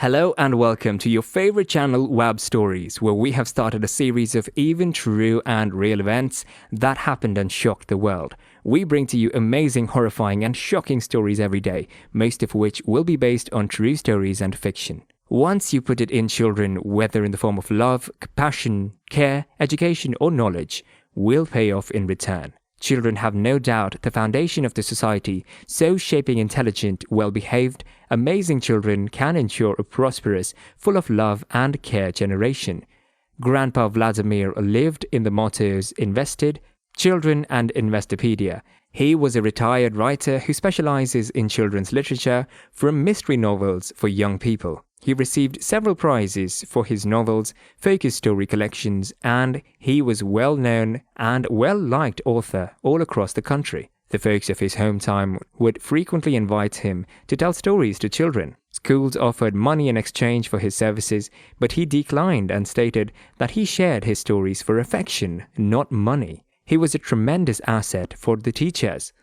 Hello and welcome to your favorite channel, Web Stories, where we have started a series of even true and real events that happened and shocked the world. We bring to you amazing, horrifying and shocking stories every day, most of which will be based on true stories and fiction. Once you put it in children, whether in the form of love, compassion, care, education or knowledge, will pay off in return. Children have no doubt the foundation of the society, so shaping intelligent, well-behaved, amazing children can ensure a prosperous, full of love and care generation. Grandpa Vladimir lived in the mottos Invested, Children and Investopedia. He was a retired writer who specializes in children's literature, from mystery novels for young people. He received several prizes for his novels, focus story collections, and he was well-known and well-liked author all across the country. The folks of his hometown would frequently invite him to tell stories to children. Schools offered money in exchange for his services, but he declined and stated that he shared his stories for affection, not money. He was a tremendous asset for the teachers.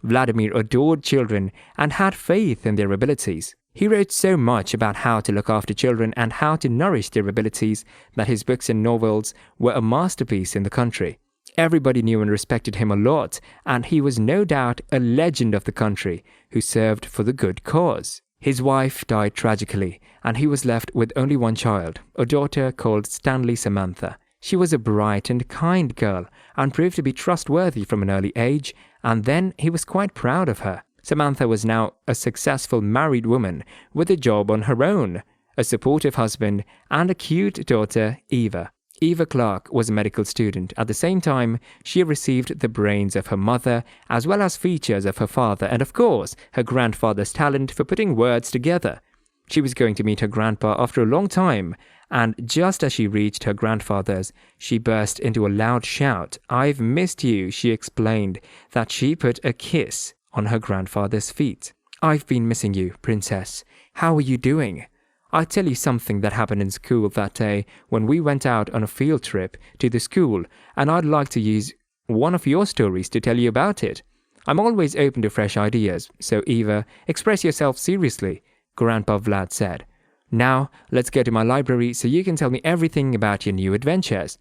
Vladimir adored children and had faith in their abilities. He wrote so much about how to look after children and how to nourish their abilities that his books and novels were a masterpiece in the country. Everybody knew and respected him a lot, and he was no doubt a legend of the country who served for the good cause. His wife died tragically, and he was left with only one child, a daughter called Stanley Samantha. She was a bright and kind girl and proved to be trustworthy from an early age, and then he was quite proud of her. Samantha was now a successful married woman with a job on her own, a supportive husband, and a cute daughter, Eva. Eva Clark was a medical student. At the same time, she received the brains of her mother, as well as features of her father, and of course, her grandfather's talent for putting words together. She was going to meet her grandpa after a long time, and just as she reached her grandfather's, she burst into a loud shout. "I've missed you," she explained that she put a kiss on her grandfather's feet. "I've been missing you, princess. How are you doing? I'll tell you something that happened in school that day when we went out on a field trip to the school, and I'd like to use one of your stories to tell you about it. I'm always open to fresh ideas, so Eva, express yourself seriously," Grandpa Vlad said. "Now, let's go to my library so you can tell me everything about your new adventures."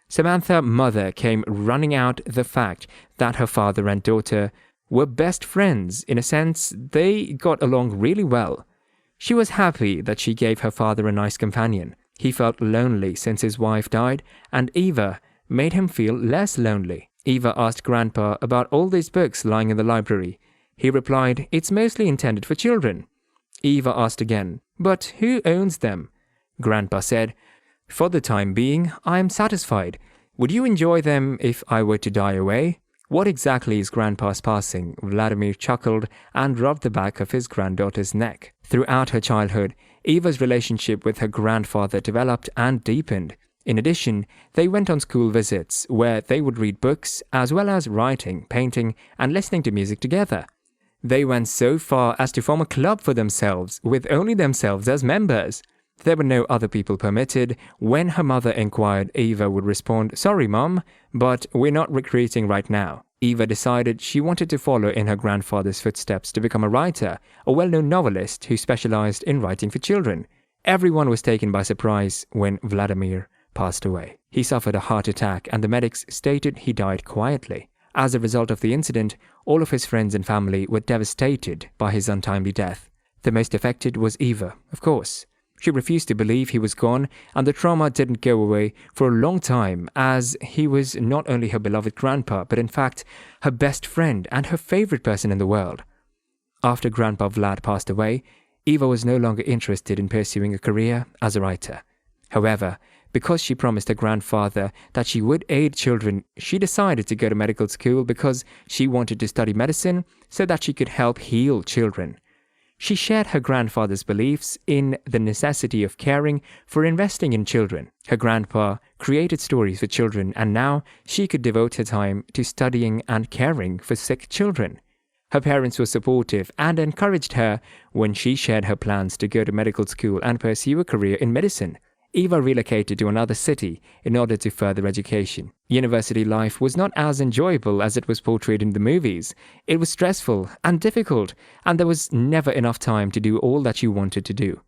Samantha's mother came running out the fact that her father and daughter were best friends. In a sense, they got along really well. She was happy that she gave her father a nice companion. He felt lonely since his wife died, and Eva made him feel less lonely. Eva asked Grandpa about all these books lying in the library. He replied, "It's mostly intended for children." Eva asked again, "But who owns them?" Grandpa said, "For the time being, I am satisfied. Would you enjoy them if I were to die away?" "What exactly is Grandpa's passing?" Vladimir chuckled and rubbed the back of his granddaughter's neck. Throughout her childhood, Eva's relationship with her grandfather developed and deepened. In addition, they went on school visits where they would read books as well as writing, painting, and listening to music together. They went so far as to form a club for themselves, with only themselves as members. There were no other people permitted. When her mother inquired, Eva would respond, "Sorry, Mom, but we're not recruiting right now." Eva decided she wanted to follow in her grandfather's footsteps to become a writer, a well-known novelist who specialized in writing for children. Everyone was taken by surprise when Vladimir passed away. He suffered a heart attack, and the medics stated he died quietly. As a result of the incident, all of his friends and family were devastated by his untimely death. The most affected was Eva, of course. She refused to believe he was gone, and the trauma didn't go away for a long time, as he was not only her beloved grandpa, but in fact, her best friend and her favorite person in the world. After Grandpa Vlad passed away, Eva was no longer interested in pursuing a career as a writer. However, because she promised her grandfather that she would aid children, she decided to go to medical school because she wanted to study medicine so that she could help heal children. She shared her grandfather's beliefs in the necessity of caring for investing in children. Her grandpa created stories for children, and now she could devote her time to studying and caring for sick children. Her parents were supportive and encouraged her when she shared her plans to go to medical school and pursue a career in medicine. Eva relocated to another city in order to further education. University life was not as enjoyable as it was portrayed in the movies. It was stressful and difficult, and there was never enough time to do all that you wanted to do.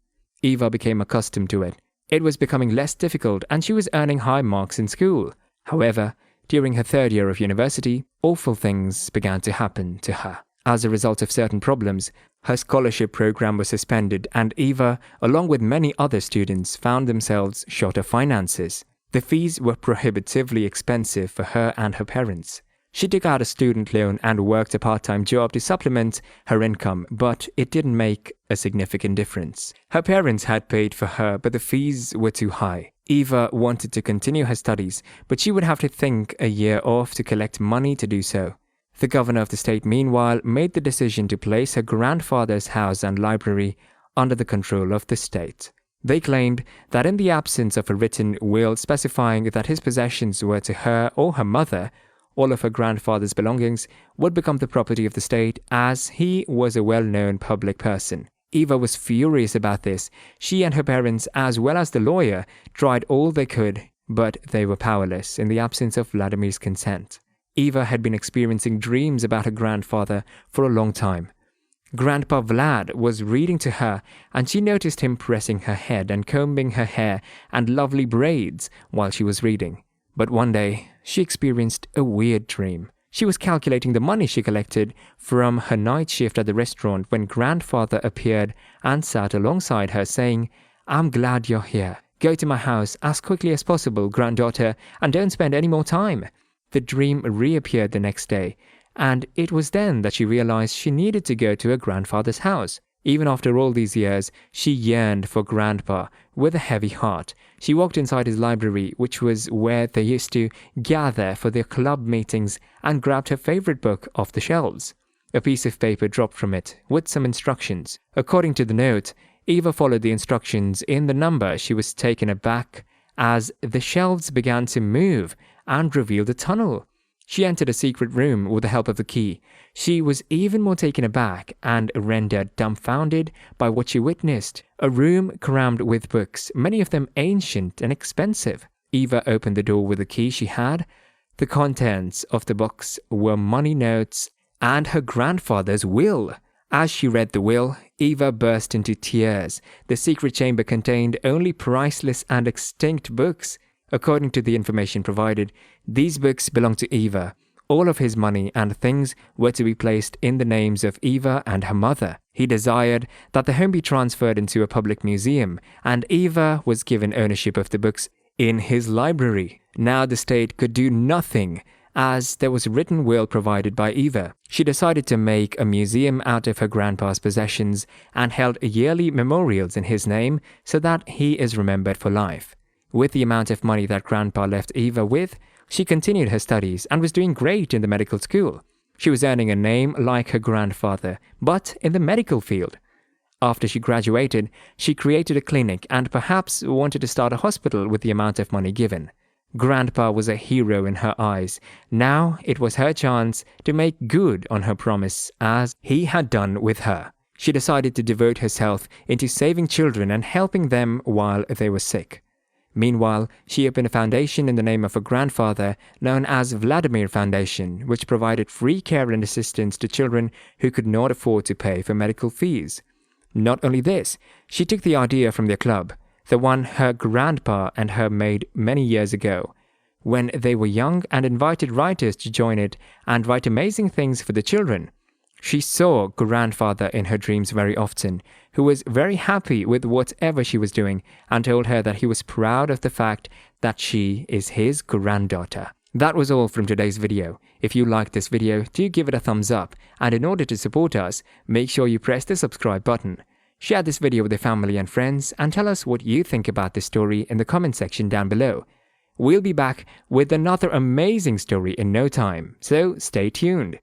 Eva became accustomed to it. It was becoming less difficult and she was earning high marks in school. However, during her third year of university, awful things began to happen to her. As a result of certain problems, her scholarship program was suspended and Eva, along with many other students, found themselves short of finances. The fees were prohibitively expensive for her and her parents. She took out a student loan and worked a part-time job to supplement her income, but it didn't make a significant difference. Her parents had paid for her, but the fees were too high. Eva wanted to continue her studies, but she would have to think a year off to collect money to do so. The governor of the state, meanwhile, made the decision to place her grandfather's house and library under the control of the state. They claimed that in the absence of a written will specifying that his possessions were to her or her mother, all of her grandfather's belongings would become the property of the state, as he was a well-known public person. Eva was furious about this. She and her parents, as well as the lawyer, tried all they could, but they were powerless in the absence of Vladimir's consent. Eva had been experiencing dreams about her grandfather for a long time. Grandpa Vlad was reading to her, and she noticed him pressing her head and combing her hair and lovely braids while she was reading. But one day, she experienced a weird dream. She was calculating the money she collected from her night shift at the restaurant when grandfather appeared and sat alongside her, saying, "I'm glad you're here. Go to my house as quickly as possible, granddaughter, and don't spend any more time." The dream reappeared the next day, and it was then that she realized she needed to go to her grandfather's house. Even after all these years, she yearned for Grandpa with a heavy heart. She walked inside his library, which was where they used to gather for their club meetings, and grabbed her favorite book off the shelves. A piece of paper dropped from it with some instructions. According to the note, Eva followed the instructions in the number. She was taken aback as the shelves began to move and revealed a tunnel. She entered a secret room with the help of the key. She was even more taken aback and rendered dumbfounded by what she witnessed. A room crammed with books, many of them ancient and expensive. Eva opened the door with the key she had. The contents of the box were money notes and her grandfather's will. As she read the will, Eva burst into tears. The secret chamber contained only priceless and extinct books. According to the information provided, these books belonged to Eva. All of his money and things were to be placed in the names of Eva and her mother. He desired that the home be transferred into a public museum, and Eva was given ownership of the books in his library. Now the state could do nothing, as there was a written will provided by Eva. She decided to make a museum out of her grandpa's possessions and held yearly memorials in his name so that he is remembered for life. With the amount of money that Grandpa left Eva with, she continued her studies and was doing great in the medical school. She was earning a name like her grandfather, but in the medical field. After she graduated, she created a clinic and perhaps wanted to start a hospital with the amount of money given. Grandpa was a hero in her eyes. Now it was her chance to make good on her promise, as he had done with her. She decided to devote herself into saving children and helping them while they were sick. Meanwhile, she opened a foundation in the name of her grandfather known as Vladimir Foundation, which provided free care and assistance to children who could not afford to pay for medical fees. Not only this, she took the idea from their club, the one her grandpa and her made many years ago, when they were young, and invited writers to join it and write amazing things for the children. She saw grandfather in her dreams very often, who was very happy with whatever she was doing and told her that he was proud of the fact that she is his granddaughter. That was all from today's video. If you liked this video, do give it a thumbs up, and in order to support us, make sure you press the subscribe button. Share this video with your family and friends, and tell us what you think about this story in the comment section down below. We'll be back with another amazing story in no time, so stay tuned.